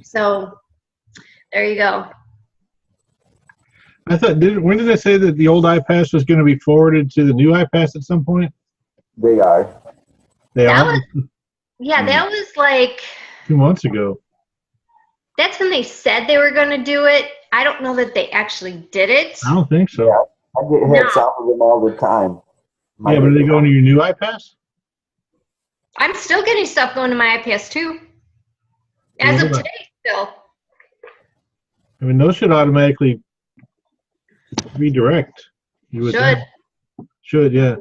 So there you go. I thought, when did they say that the old iPass was going to be forwarded to the new iPass at some point? They are. They That are? was, yeah, that was like 2 months ago. that's when they said they were going to do it. I don't know that they actually did it. I don't think so. Yeah, I get hits off of them all the time. Yeah, but are they going to your new iPass? I'm still getting stuff going to my iPass too. As of today, still. I mean, those should automatically redirect. You would think. Should, yeah.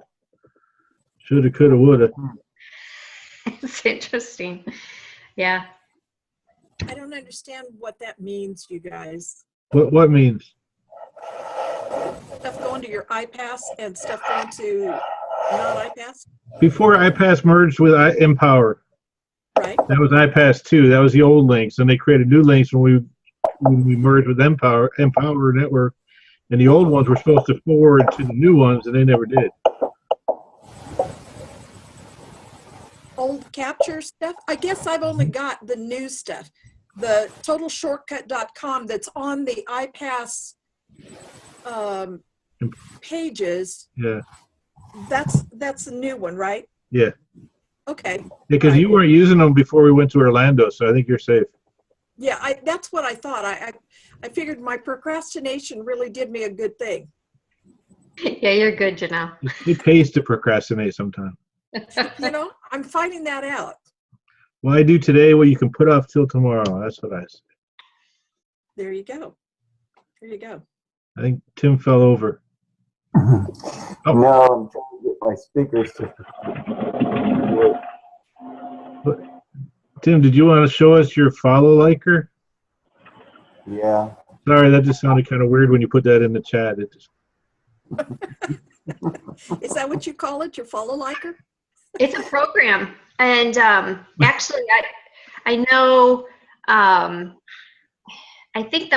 Shoulda, coulda, woulda. It's interesting. Yeah. I don't understand what that means, you guys. What means? Stuff going to your iPass and stuff going to non-iPass? Before iPass merged with Empower. Right. That was iPass 2. That was the old links, and they created new links when we merged with Empower Network, and the old ones were supposed to forward to the new ones, and they never did. Old capture stuff? I guess I've only got the new stuff. The totalshortcut.com that's on the iPass pages. Yeah. That's a new one, right? Yeah. Okay. Because you weren't using them before we went to Orlando, so I think you're safe. Yeah, that's what I thought. I figured my procrastination really did me a good thing. Yeah, you're good, Janelle. It pays to procrastinate sometimes. You know, I'm finding that out. Well, I do today what you can put off till tomorrow. That's what I say. There you go. There you go. I think Tim fell over. No, I'm trying to get my speakers to. Tim, did you want to show us your follow liker? Yeah. Sorry, that just sounded kind of weird when you put that in the chat. It just... Is that what you call it, your follow liker? It's a program. And actually, I know, I think the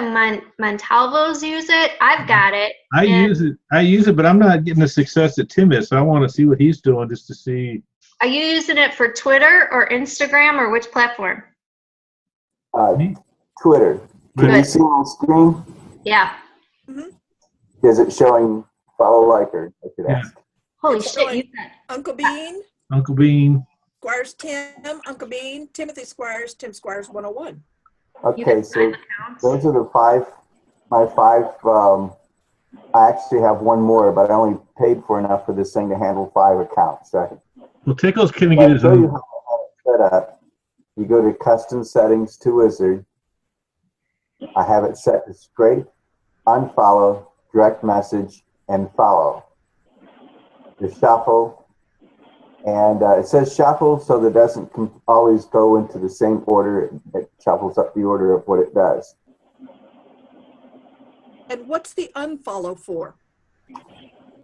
Montalvos use it. I've got it. I use it, but I'm not getting the success that Tim is, so I want to see what he's doing just to see. Are you using it for Twitter or Instagram or which platform? Twitter. Can you see my screen? Yeah. Mm-hmm. Is it showing follow liker? I could ask. Holy shit, you said Uncle Bean. Uncle Bean. Squires Tim, Uncle Bean, Timothy Squires, Tim Squires 101. Okay, so those are the my five. I actually have one more, but I only paid for enough for this thing to handle 5 accounts. So well, Tickle's can get his own. You how I have it set up. You go to custom settings to Wizard. I have it set to straight, unfollow, direct message, and follow. The shuffle, and it says shuffle so that it doesn't always go into the same order. It shuffles up the order of what it does. And what's the unfollow for?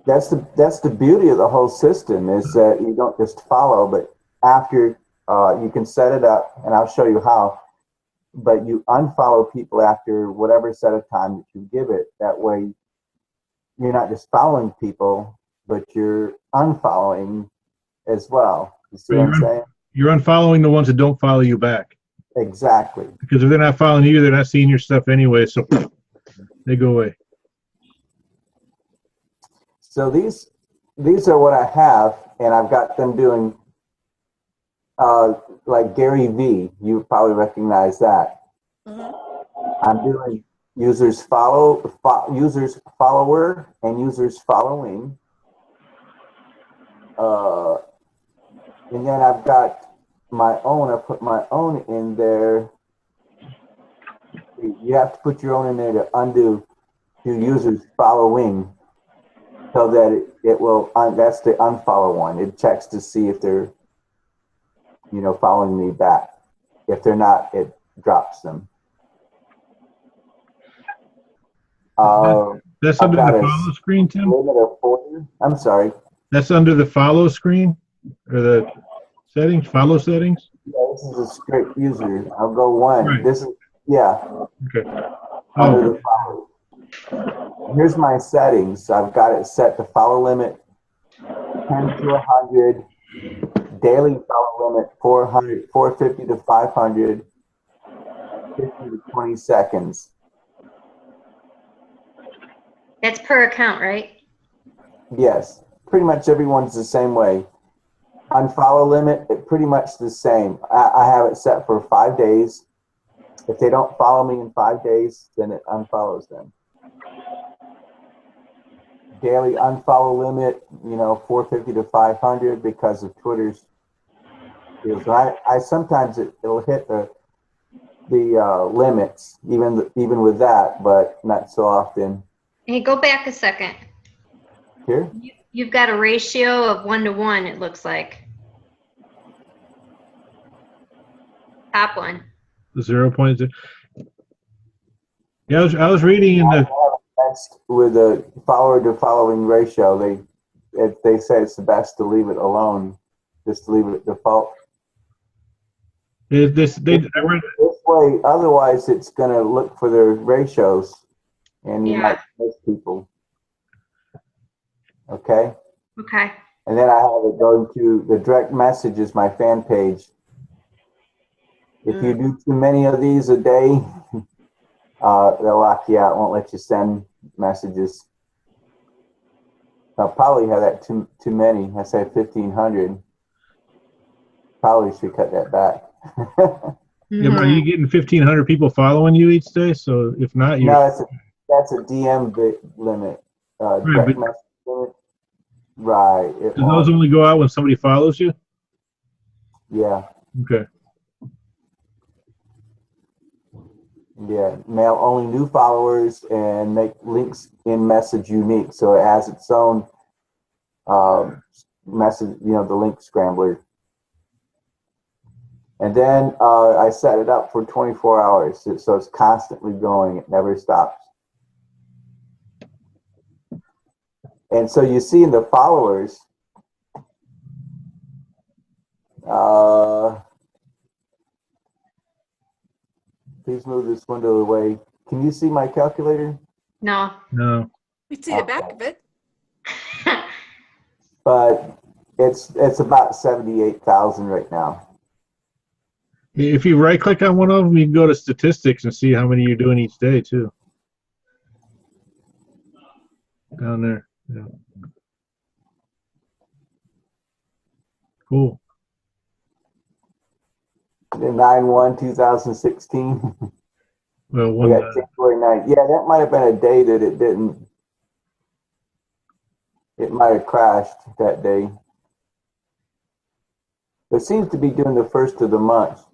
That's the beauty of the whole system, is that you don't just follow, but after you can set it up, and I'll show you how. But you unfollow people after whatever set of time that you give it. That way, you're not just following people, but you're unfollowing as well. You see what I'm saying? You're unfollowing the ones that don't follow you back. Exactly. Because if they're not following you, they're not seeing your stuff anyway, so they go away. So these are what I have, and I've got them doing like Gary V. You probably recognize that. Mm-hmm. I'm doing users follower, and users following. And then I've got my own. I put my own in there. You have to put your own in there to undo your users following, so that it will. That's the unfollow one. It checks to see if they're, following me back. If they're not, it drops them. That's under the follow screen, Tim? Limit of 40. I'm sorry. That's under the follow screen? Or the settings, follow settings? Yeah, this is a straight user. I'll go one. Right. This is, yeah. Okay. Under the follow. Here's my settings. I've got it set to follow limit 10 to 100, daily follow limit 400, 450 to 500, 15 to 20 seconds. That's per account, right? Yes, pretty much everyone's the same way. Unfollow limit, pretty much the same. I have it set for 5 days. If they don't follow me in 5 days, then it unfollows them. Daily unfollow limit, 450 to 500 because of Twitter's deals. I sometimes it'll hit the limits even with that, but not so often. Hey, go back a second. Here? You've got a ratio of 1 to 1, it looks like. Top one. 0.0. Yeah, I was reading in the. With a follower to following ratio, they say it's the best to leave it alone, just to leave it at default. I read, This way, otherwise it's going to look for the ratios, and you might miss people. Okay. Okay. And then I have it going to the direct messages, my fan page. If you do too many of these a day, they'll lock you out, won't let you send messages. I'll probably have that too many. I say 1,500. Probably should cut that back. Yeah, are you getting 1,500 people following you each day? So if not, you're. No, that's a DM limit. Direct message limit. Right. Do those only go out when somebody follows you? Yeah. Okay. Yeah, mail only new followers and make links in message unique. So it has its own message, the link scrambler. And then I set it up for 24 hours. So it's constantly going. It never stops. And so you see in the followers, please move this window away. Can you see my calculator? No. No. We see the back of it. But it's about 78,000 right now. If you right click on one of them, you can go to statistics and see how many you're doing each day too. Down there. Yeah. Cool. The 9/1/2016. Well, We got January 9th. Yeah, that might have been a day that it didn't. It might have crashed that day. It seems to be doing the first of the month.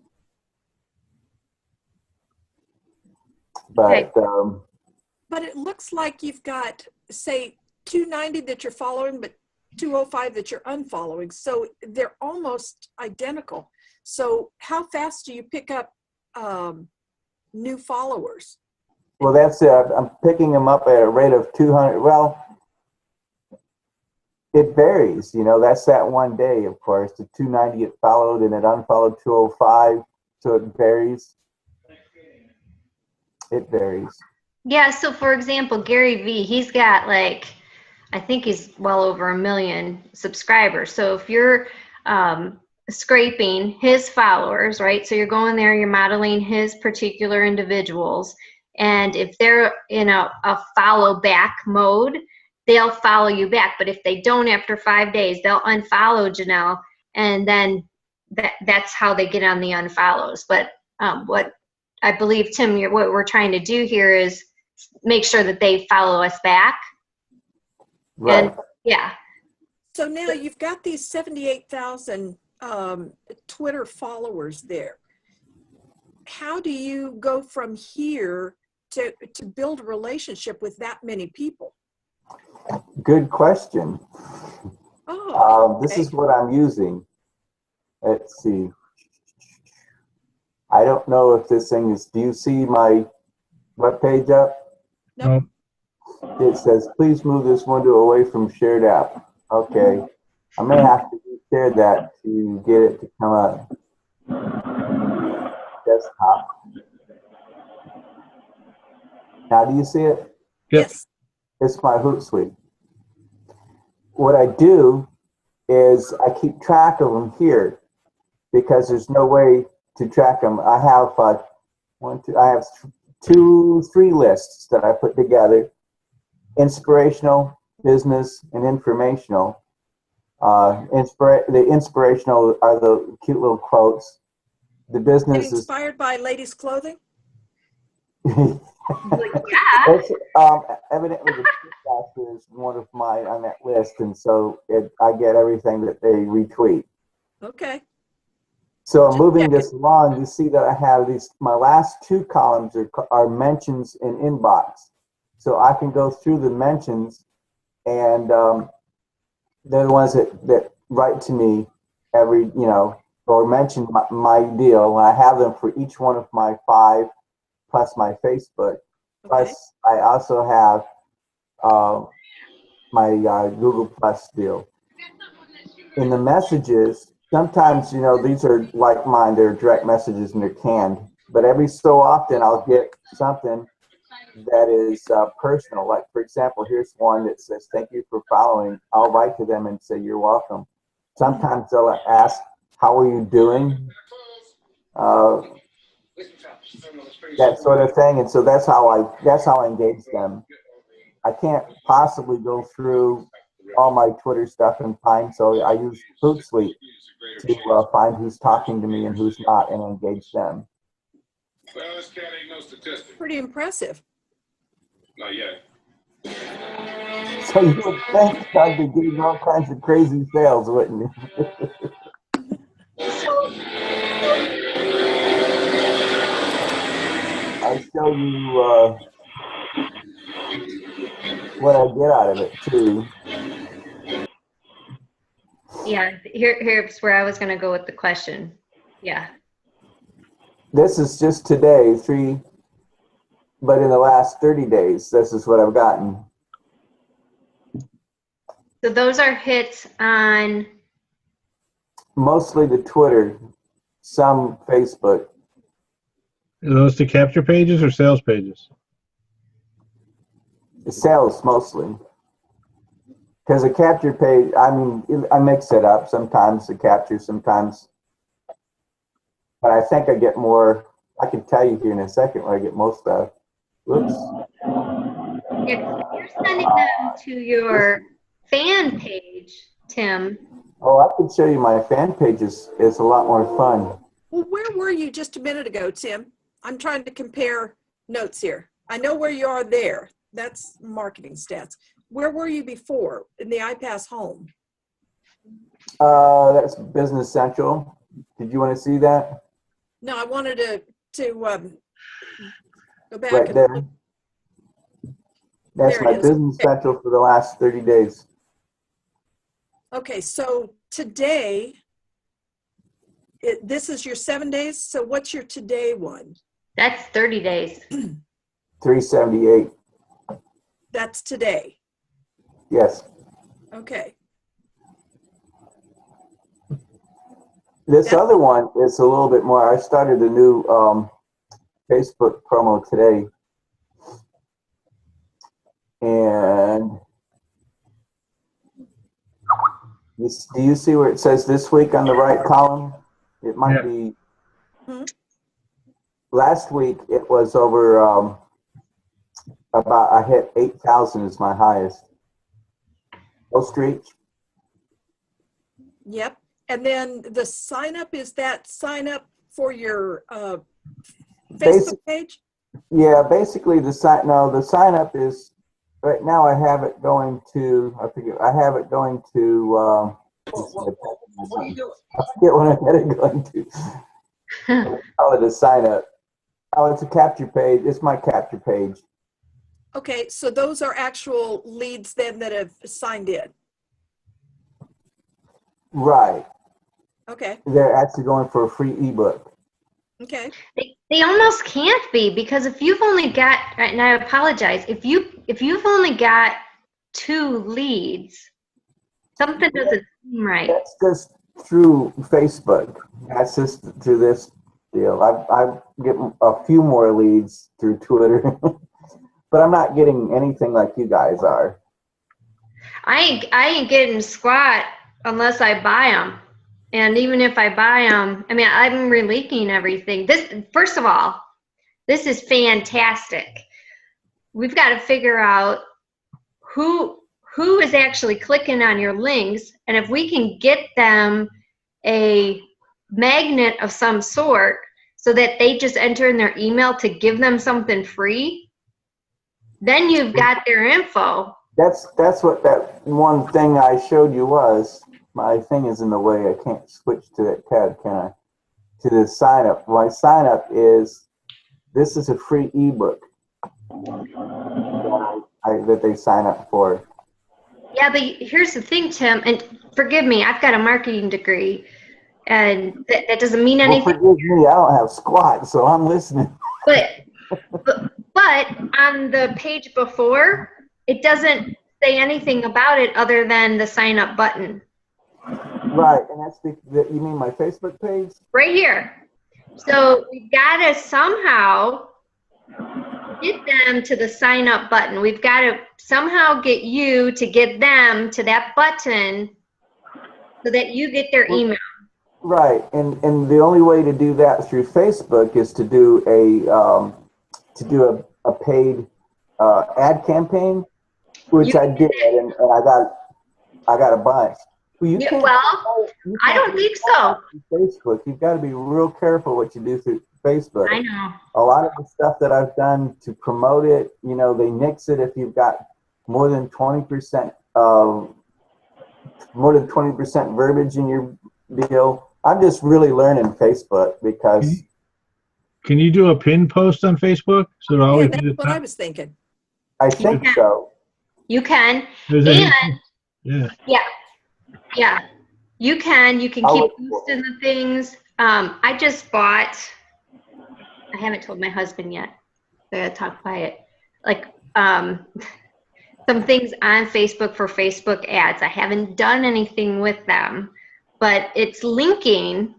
But But it looks like you've got, say, 290 that you're following, but 205 that you're unfollowing. So they're almost identical. So how fast do you pick up new followers? well, that's it. I'm picking them up at a rate of 200. Well, it varies. That's that one day, of course. The 290 it followed and it unfollowed 205. So it varies. It varies. Yeah, so for example, Gary V, he's got I think he's well over 1 million subscribers. So if you're scraping his followers, right? So you're going there, you're modeling his particular individuals. And if they're in a follow back mode, they'll follow you back. But if they don't after 5 days, they'll unfollow Janelle. And then that's how they get on the unfollows. But what I believe, Tim, what we're trying to do here is make sure that they follow us back. Right. And, yeah. So now you've got these 78,000 Twitter followers there. How do you go from here to build a relationship with that many people? Good question. Oh, This is what I'm using. Let's see. I don't know if this thing is, do you see my web page up? Nope. It says, please move this window away from shared app. Okay. I may have to share that to get it to come up. Desktop. Now, do you see it? Yep. Yes. It's my Hootsuite. What I do is I keep track of them here because there's no way to track them. I have one, two. I have three lists that I put together: inspirational, business, and informational. The inspirational are the cute little quotes. The business Getting is inspired by ladies' clothing? Like, yeah. it's, evidently the podcast is one of my on that list, and so I get everything that they retweet. Okay. So Just moving checking. this along, you see that I have these. My last two columns are mentions in inbox, so I can go through the mentions, and they're the ones that write to me every, or mention my deal, and I have them for each one of my 5 plus my Facebook. Okay. Plus, I also have my Google Plus deal. In the messages, sometimes, these are like mine, they're direct messages and they're canned, but every so often I'll get something that is personal. Like, for example, here's one that says, "Thank you for following." I'll write to them and say, "You're welcome." Sometimes they'll ask, "How are you doing?" That sort of thing. And so that's how I engage them. I can't possibly go through all my Twitter stuff and find, so I use Hootsuite to find who's talking to me and who's not and engage them. Well, this cat ain't no statistic. Pretty impressive. Not yet. So you would think I'd be getting all kinds of crazy sales, wouldn't you? I'll show you what I get out of it too. Yeah, here's where I was going to go with the question. Yeah. This is just today, but in the last 30 days, this is what I've gotten. So those are hits on Mostly the Twitter, some Facebook. Are those the capture pages or sales pages? The sales mostly. Because the capture page, I mix it up. Sometimes the capture, sometimes. But I think I get more. I can tell you here in a second where I get most of. Whoops. if you're sending them to your fan page, Tim. Oh, I can show you my fan pages. It's a lot more fun. Well, where were you just a minute ago, Tim? I'm trying to compare notes here. I know where you are there. That's marketing stats. Where were you before in the iPass home? That's Business Central. Did you want to see that? No, I wanted to go back. Right there. That's There it my is. Business Okay. Central for the last 30 days. Okay, so today, this is your 7 days. So what's your today one? That's 30 days. 378. That's today. Yes. Okay. This other one is a little bit more. I started a new Facebook promo today. And do you see where it says this week on the right column? It might be. Last week it was over I hit 8,000 is my highest. Most reach. Yep. And then the sign up, is that sign up for your Facebook page? Yeah, basically the sign up is right now. I have it going to. I have it going to. What are you doing? I forget what I had it going to. Call it a sign up. Oh, it's a capture page. It's my capture page. Okay, so those are actual leads then that have signed in. Right. Okay. They're actually going for a free ebook. Okay. They almost can't be, because if you've only got, and I apologize, if you've only got 2 leads, something doesn't seem right. That's just through Facebook. That's just through this deal. I get a few more leads through Twitter, but I'm not getting anything like you guys are. I ain't getting squat unless I buy them. And even if I buy them, I mean, I'm releaking everything. This, first of all, this is fantastic. We've got to figure out who is actually clicking on your links, and if we can get them a magnet of some sort so that they just enter in their email to give them something free, then you've got their info. That's what that one thing I showed you was. My thing is in the way. I can't switch to that tab, can I? To the sign up. My sign up is, this is a free ebook that they sign up for. Yeah, but here's the thing, Tim, and forgive me, I've got a marketing degree, and that doesn't mean anything. Well, forgive me, I don't have squat, so I'm listening. But on the page before, it doesn't say anything about it other than the sign up button. Right, and that's you mean my Facebook page? Right here. So we've got to somehow get them to the sign up button. We've got to somehow get you to get them to that button so that you get their email. Right, and the only way to do that through Facebook is to do a paid ad campaign, which I did, and I got a bunch. Well, I don't think so. Facebook, you've got to be real careful what you do through Facebook. I know. A lot of the stuff that I've done to promote it, they nix it if you've got more than 20% verbiage in your deal. I'm just really learning Facebook because. Can you do a pin post on Facebook? So it'll always that's what I was thinking. I think so. You can. Yeah. You can keep posting the things. I just bought, I haven't told my husband yet. I gotta talk quiet. Like some things on Facebook for Facebook ads. I haven't done anything with them, but it's linking.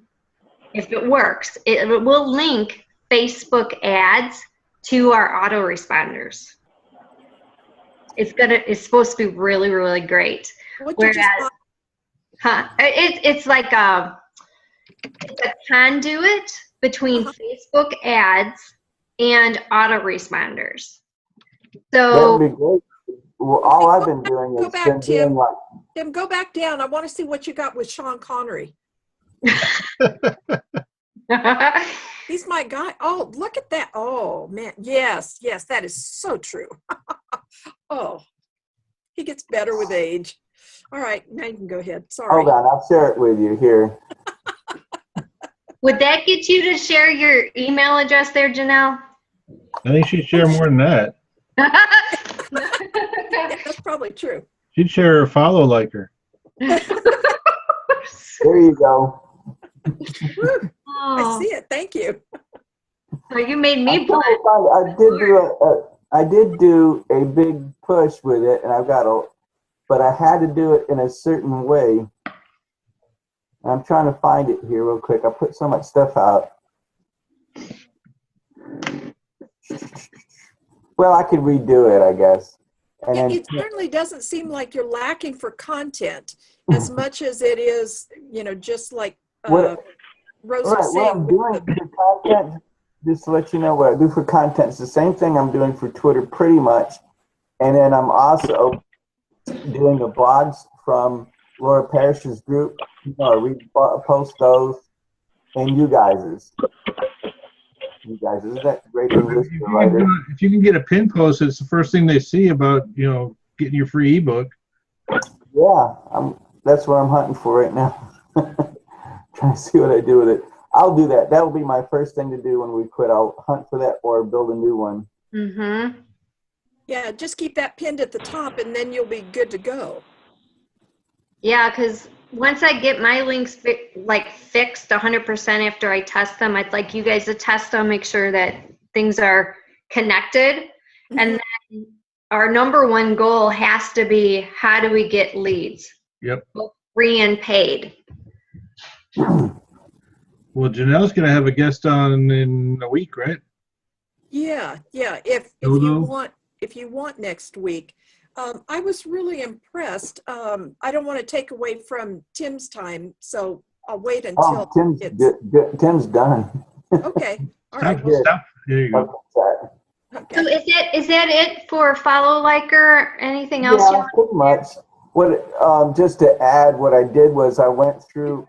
If it works, it will link Facebook ads to our autoresponders. It's supposed to be really, really great. It's like it's a conduit between Facebook ads and autoresponders. So that'd be great. Well, all I've been doing is Tim, go back down. I want to see what you got with Sean Connery. He's my guy. Oh, look at that. Oh, man. Yes, that is so true. Oh, he gets better with age. All right, now you can go ahead. Sorry. Hold on, I'll share it with you here. Would that get you to share your email address there, Janelle? I think she'd share more than that. Yeah, that's probably true. She'd share her follow liker. There you go. I see it. Thank you. Well, you made me put. I did do a big push with it, and but I had to do it in a certain way. I'm trying to find it here real quick. I put so much stuff out. Well, I could redo it, I guess. And it certainly doesn't seem like you're lacking for content as much as it is, just like Rose was saying. What I'm doing for content, just to let you know what I do for content, it's the same thing I'm doing for Twitter pretty much. And then I'm also doing the blogs from Laura Parrish's group. I repost those, and you guys' isn't that great English writer? If you can get a pin post, it's the first thing they see about getting your free ebook. Yeah, that's what I'm hunting for right now. Trying to see what I do with it. I'll do that. That'll be my first thing to do when we quit. I'll hunt for that or build a new one. Mm-hmm. Yeah, just keep that pinned at the top, and then you'll be good to go. Yeah, because once I get my links fixed 100% after I test them, I'd like you guys to test them, make sure that things are connected. Mm-hmm. And then our number one goal has to be, how do we get leads? Yep. Both free and paid. Well, Janelle's going to have a guest on in a week, right? Yeah. If you want next week. I was really impressed. I don't want to take away from Tim's time, so I'll wait until Tim's done. Okay. All right. There you go. What's that? So Okay. is that it for follow, like, or anything else you Yeah, want? pretty much. What just to add, what I did was I went through.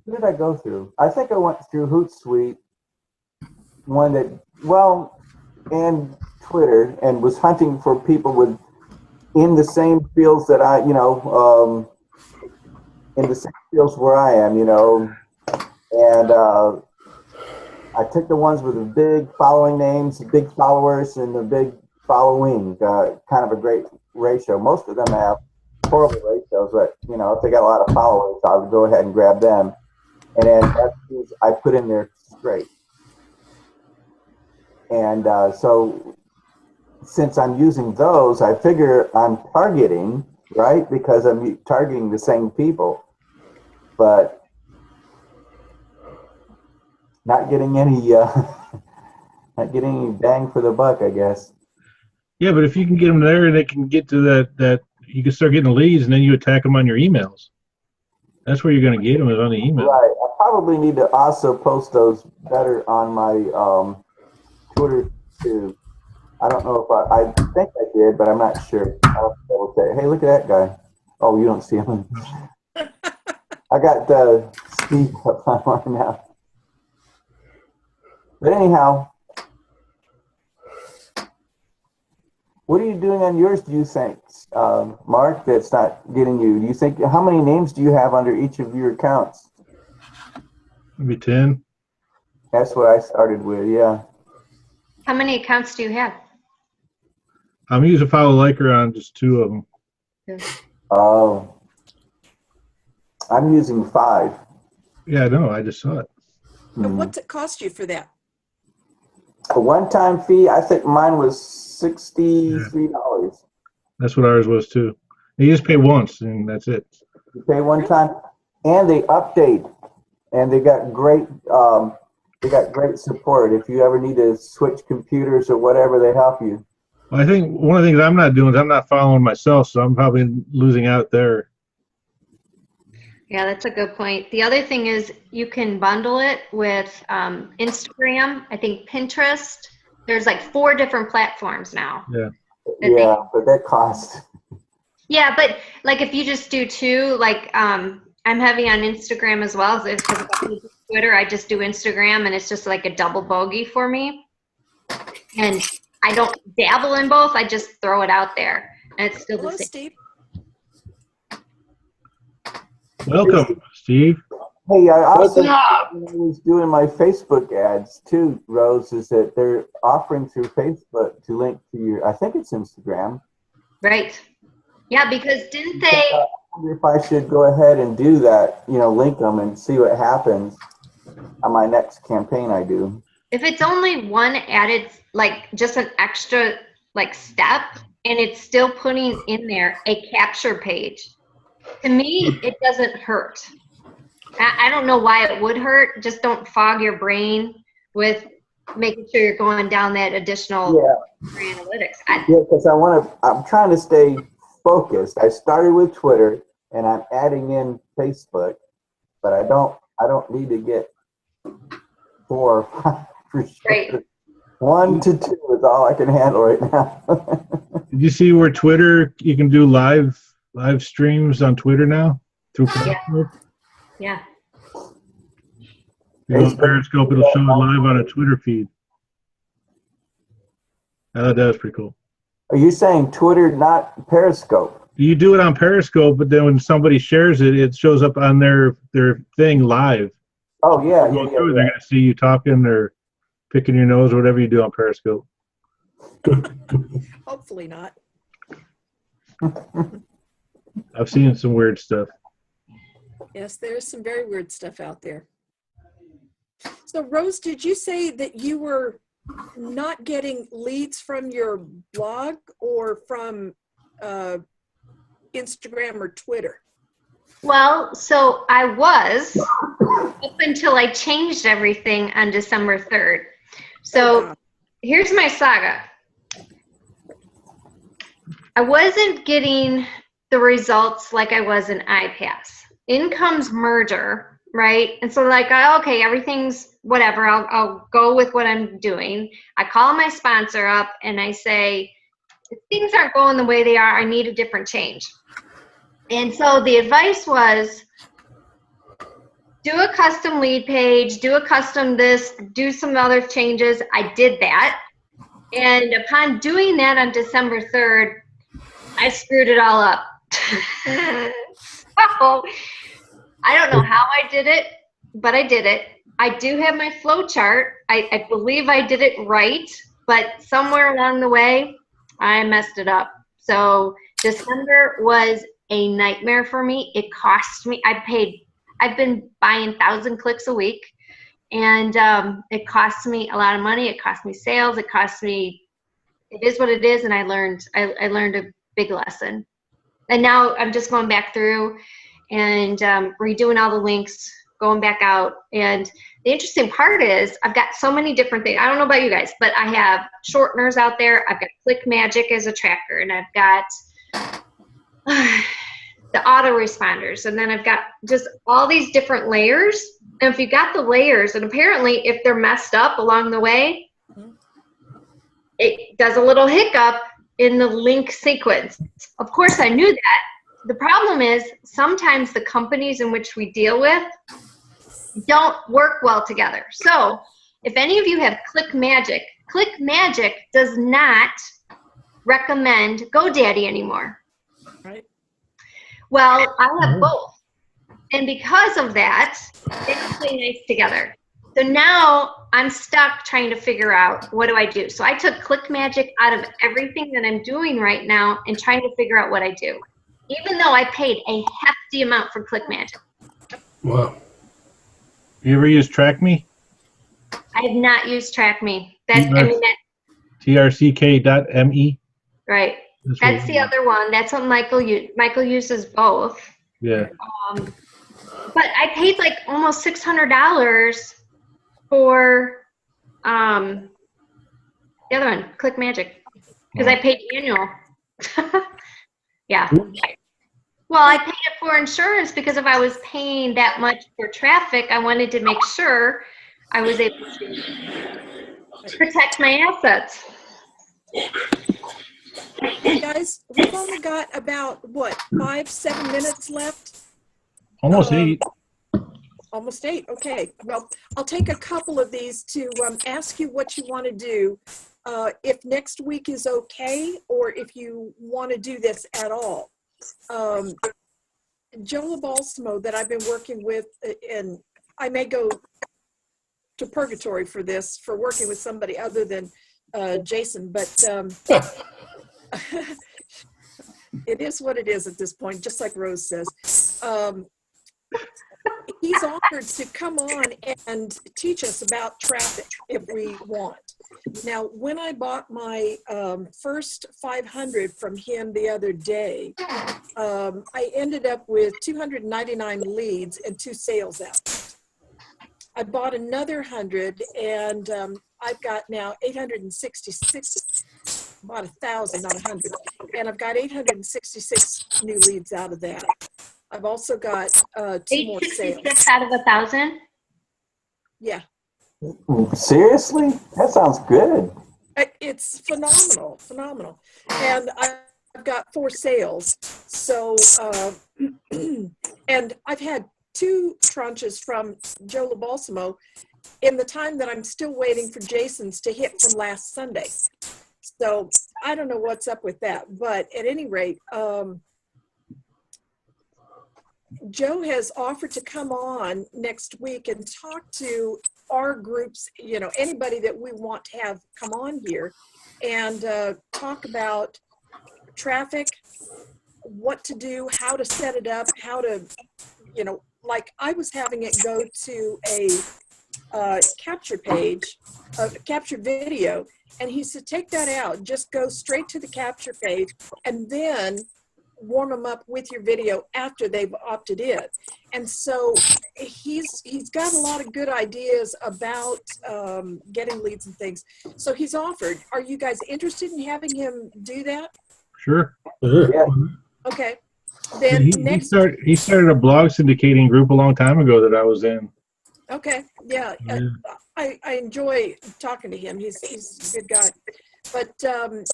Who did I go through? I think I went through Hootsuite, one that and Twitter, and was hunting for people with in the same fields that I, in the same fields where I am, and I took the ones with the big following names, the big followers, and the big following. Kind of a great ratio. Most of them have horrible ratios, but if they got a lot of followers, I would go ahead and grab them. And then that's who I put in there straight. And so since I'm using those, I figure I'm targeting, right? Because I'm targeting the same people, but not getting any not getting any bang for the buck, I guess. Yeah, but if you can get them there, they can get to that you can start getting the leads, and then you attack them on your emails. That's where you're going to get them, is on the email. Right. I probably need to also post those better on my Twitter too. I don't know if I think I did, but I'm not sure. I'll double check. Hey, look at that guy. Oh, you don't see him. I got Steve up on mine now. But anyhow, what are you doing on yours, do you think, Mark, that's not getting you? Do you think, how many names do you have under each of your accounts? Maybe 10. That's what I started with, yeah. How many accounts do you have? I'm using follow liker on just 2 of them. Oh. I'm using 5. Yeah, I know. I just saw it. And what's it cost you for that? A one-time fee, I think mine was $63. That's what ours was too. You just pay once, and that's it. You pay one time, and they update, and they got great support. If you ever need to switch computers or whatever, they help you. Well, I think one of the things I'm not doing is I'm not following myself, so I'm probably losing out there. Yeah, that's a good point. The other thing is you can bundle it with Instagram, I think Pinterest. There's like 4 different platforms now. Yeah. Yeah, but that costs. Yeah, but like if you just do 2, like I'm heavy on Instagram as well. So because I do Twitter, I just do Instagram, and it's just like a double bogey for me. And I don't dabble in both. I just throw it out there, and it's still the Hello, same. Steve. Welcome, Steve. Hey, I also was doing my Facebook ads too, Rose, is that they're offering through Facebook to link to your, I think it's Instagram. Right. Yeah, because didn't they? I wonder if I should go ahead and do that, link them and see what happens on my next campaign I do. If it's only one added, like just an extra like step, and it's still putting in there a capture page, to me, it doesn't hurt. I don't know why it would hurt. Just don't fog your brain with making sure you're going down that additional analytics. Because I'm trying to stay focused. I started with Twitter and I'm adding in Facebook, but I don't need to get 4 or 5 for sure. Right. 1 to 2 is all I can handle right now. Did you see where Twitter, you can do live streams on Twitter now through Periscope? Yeah. You go on Periscope, it'll show it live on a Twitter feed. I thought that was pretty cool. Are you saying Twitter, not Periscope? You do it on Periscope, but then when somebody shares it, it shows up on their thing live. Oh, yeah. They're going to see you talking or picking your nose or whatever you do on Periscope. Hopefully not. I've seen some weird stuff. Yes, there's some very weird stuff out there. So, Rose, did you say that you were not getting leads from your blog or from Instagram or Twitter? Well, so I was up until I changed everything on December 3rd. So here's my saga. I wasn't getting the results like I was in iPass. Incomes merger right? And so like, okay, everything's whatever. I'll go with what I'm doing. I call my sponsor up and I say, if things aren't going the way they are, I need a different change. And so the advice was, do a custom lead page, do a custom this, do some other changes. I did that. And upon doing that on December 3rd, I screwed it all up. So, I don't know how I did it, but I did it. I do have my flow chart. I believe I did it right, but somewhere along the way, I messed it up. So December was a nightmare for me. It cost me, I've been buying 1,000 clicks a week, and it cost me a lot of money. It cost me sales. It is what it is, and I learned a big lesson. And now I'm just going back through and redoing all the links, going back out. And the interesting part is I've got so many different things. I don't know about you guys, but I have shorteners out there. I've got Click Magic as a tracker, and I've got the autoresponders, and then I've got just all these different layers. And if you got the layers, and apparently if they're messed up along the way, it does a little hiccup in the link sequence. Of course, I knew that. The problem is sometimes the companies in which we deal with don't work well together. So if any of you have Click Magic does not recommend GoDaddy anymore. Right. Well, I have both. And because of that, they don't play nice together. So now I'm stuck trying to figure out, what do I do? So I took Click Magic out of everything that I'm doing right now and trying to figure out what I do, even though I paid a hefty amount for Click Magic. Wow. You ever use TrackMe? I have not used TrackMe. TRCK.me. Right. That's the other one. That's what Michael uses both. Yeah. But I paid like almost $600 for the other one, Click Magic, because I paid annual. Yeah. Well, I paid it for insurance because if I was paying that much for traffic, I wanted to make sure I was able to protect my assets. Hey guys, we've only got about, what, 5-7 minutes left? Almost 8. Almost 8. Okay. Well, I'll take a couple of these to ask you what you want to do. If next week is okay, or if you want to do this at all. Joe Balsamo that I've been working with, and I may go to purgatory for this, for working with somebody other than Jason, but it is what it is at this point, just like Rose says. He's offered to come on and teach us about traffic if we want. Now, when I bought my first 500 from him the other day, I ended up with 299 leads and 2 sales out. I bought another 100, and I've got now 866. Bought 1,000, not 100, and I've got 866 new leads out of that. I've also got 2 more sales. 866 out of 1,000? Yeah. Seriously? That sounds good. It's phenomenal. And I've got 4 sales. So, and I've had 2 tranches from Joe Balsamo in the time that I'm still waiting for Jason's to hit from last Sunday. So I don't know what's up with that, but at any rate, Joe has offered to come on next week and talk to our groups, you know, anybody that we want to have come on here and talk about traffic, what to do, how to set it up, how to, you know, like I was having it go to a capture page, a capture video, and he said, take that out, just go straight to the capture page and then warm them up with your video after they've opted in. And so he's got a lot of good ideas about getting leads and things. So he's offered. Are you guys interested in having him do that? Sure. Yeah. Okay. Then He started a blog syndicating group a long time ago that I was in. Okay, yeah, I enjoy talking to him. He's a good guy. But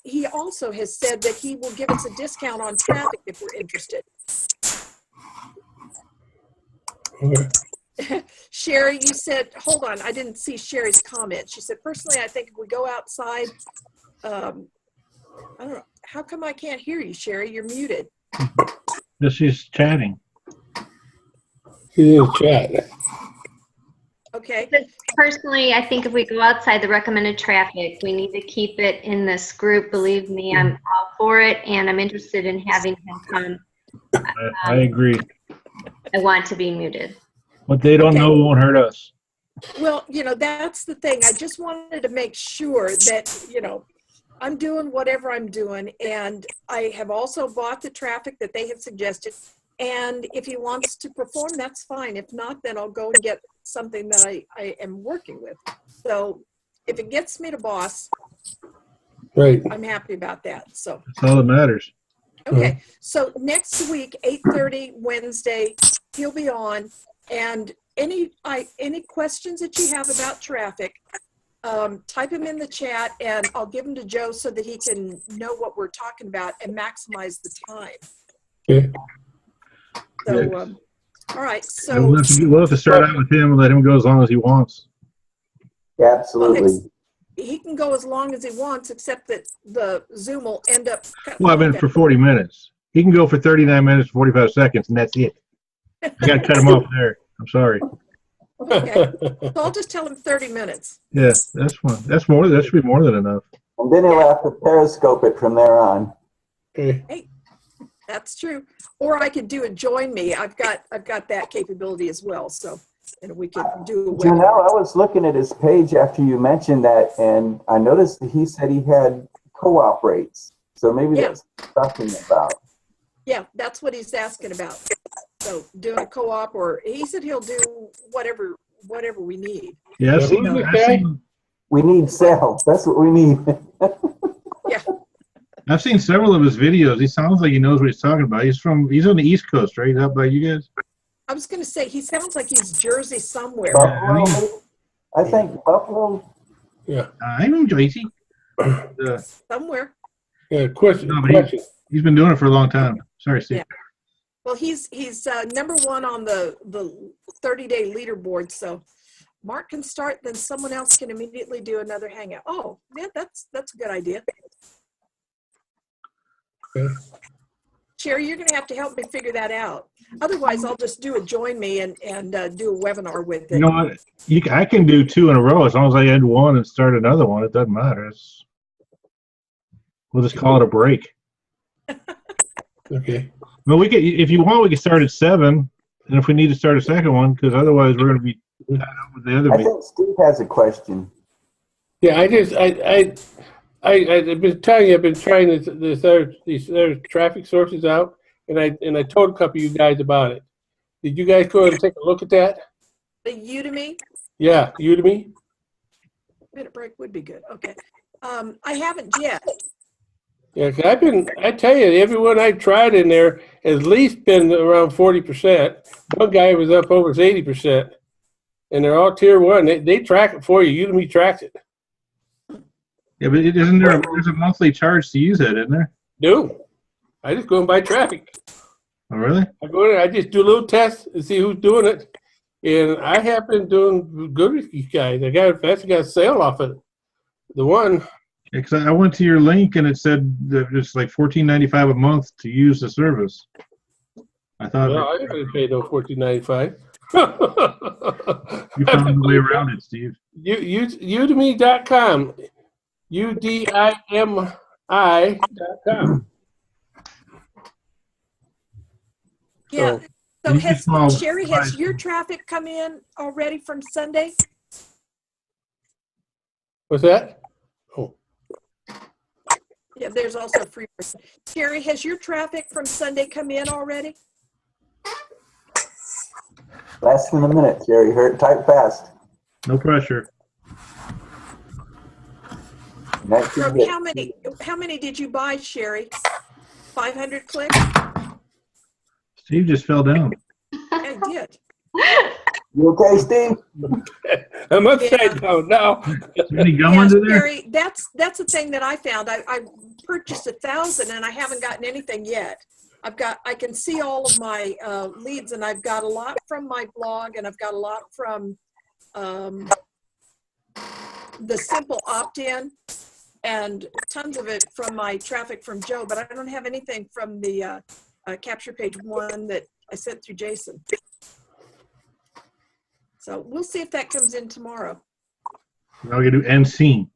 he also has said that he will give us a discount on traffic if we're interested. Sherry, you said, hold on, I didn't see Sherry's comment. She said, personally, I think if we go outside, I don't know, how come I can't hear you, Sherry? You're muted. Yes, she's chatting. She's in chat. Okay. Personally, I think if we go outside the recommended traffic, we need to keep it in this group. Believe me, I'm all for it, and I'm interested in having him come. I agree. I want to be muted. What they don't know won't hurt us. Well, that's the thing. I just wanted to make sure that, I'm doing whatever I'm doing, and I have also bought the traffic that they have suggested. And if he wants to perform, that's fine. If not, then I'll go and get something that I am working with. So if it gets me to boss, right, I'm happy about that. So that's all that matters. Okay. So next week, 8:30 Wednesday, he'll be on. And any questions that you have about traffic, type them in the chat, and I'll give them to Joe so that he can know what we're talking about and maximize the time. Okay. So, all right. So we'll have to start out with him and let him go as long as he wants. Absolutely. Well, he can go as long as he wants, except that the Zoom will end up. Well, I've been for 40 minutes. He can go for 39 minutes, 45 seconds, and that's it. I got to cut him off there. I'm sorry. Okay. So I'll just tell him 30 minutes. Yeah, that's fine. That's more. That should be more than enough. And then he'll have to periscope it from there on. Okay. Hey, that's true. Or I could do a join me. I've got that capability as well. So, and we could do a webinar. I was looking at his page after you mentioned that, and I noticed that he said he had co-op rates. So maybe that's something about. Yeah, that's what he's asking about. So doing a co-op, or he said he'll do whatever we need. Yeah, we need sales. That's what we need. Yeah. I've seen several of his videos. He sounds like he knows what he's talking about. He's on the East Coast, right? How about you guys? I was going to say, he sounds like he's Jersey somewhere. Buffalo, I think Buffalo. Yeah. I'm in Jersey. Somewhere. Yeah. Question. No, but he's been doing it for a long time. Sorry, Steve. Yeah. Well, he's number one on the 30-day leaderboard. So Mark can start, then someone else can immediately do another hangout. Oh, yeah, that's a good idea. Okay. Sherry, you're going to have to help me figure that out. Otherwise, I'll just do a join me and do a webinar with it. You know what? I can do 2 in a row as long as I end one and start another one. It doesn't matter. We'll just call it a break. Okay. Well, we could, if you want, we could start at 7, and if we need to start a second one, because otherwise we're going to be with the other. I think Steve has a question. Yeah, I've been telling you, I've been trying these other traffic sources out, and I told a couple of you guys about it. Did you guys go and take a look at that? The Udemy? Yeah, Udemy. Minute break would be good. Okay. I haven't yet. Yeah, 'cause I tell you, everyone I tried in there has at least been around 40%. One guy was up over 80%, and they're all tier 1. They track it for you. Udemy tracks it. Yeah, but there's a monthly charge to use it, isn't there? No, I just go and buy traffic. Oh, really? I go in there, I just do a little test and see who's doing it, and I have been doing good with you guys. I got a sale off of it. The one. Yeah, because I went to your link and it said that it's like $14.95 a month to use the service. I thought. Well, I didn't pay no $14.95. You found a way around it, Steve. Udemy.com. UDIMI.com. Yeah. So Sherry, has price. your traffic come in already from Sunday? What's that? Oh. Yeah, there's also a free version. Sherry, has your traffic from Sunday come in already? Less than a minute, Jerry. Type fast. No pressure. From how many did you buy, Sherry? 500 clicks? Steve just fell down. I did. You okay, Steve? I'm upside down now. Any gum Yes, under there? Gary, that's the thing that I found. I purchased 1,000 and I haven't gotten anything yet. I can see all of my leads, and I've got a lot from my blog, and I've got a lot from the simple opt-in, and tons of it from my traffic from Joe, but I don't have anything from the capture page one that I sent through Jason. So we'll see if that comes in tomorrow. Now we gotta do end scene.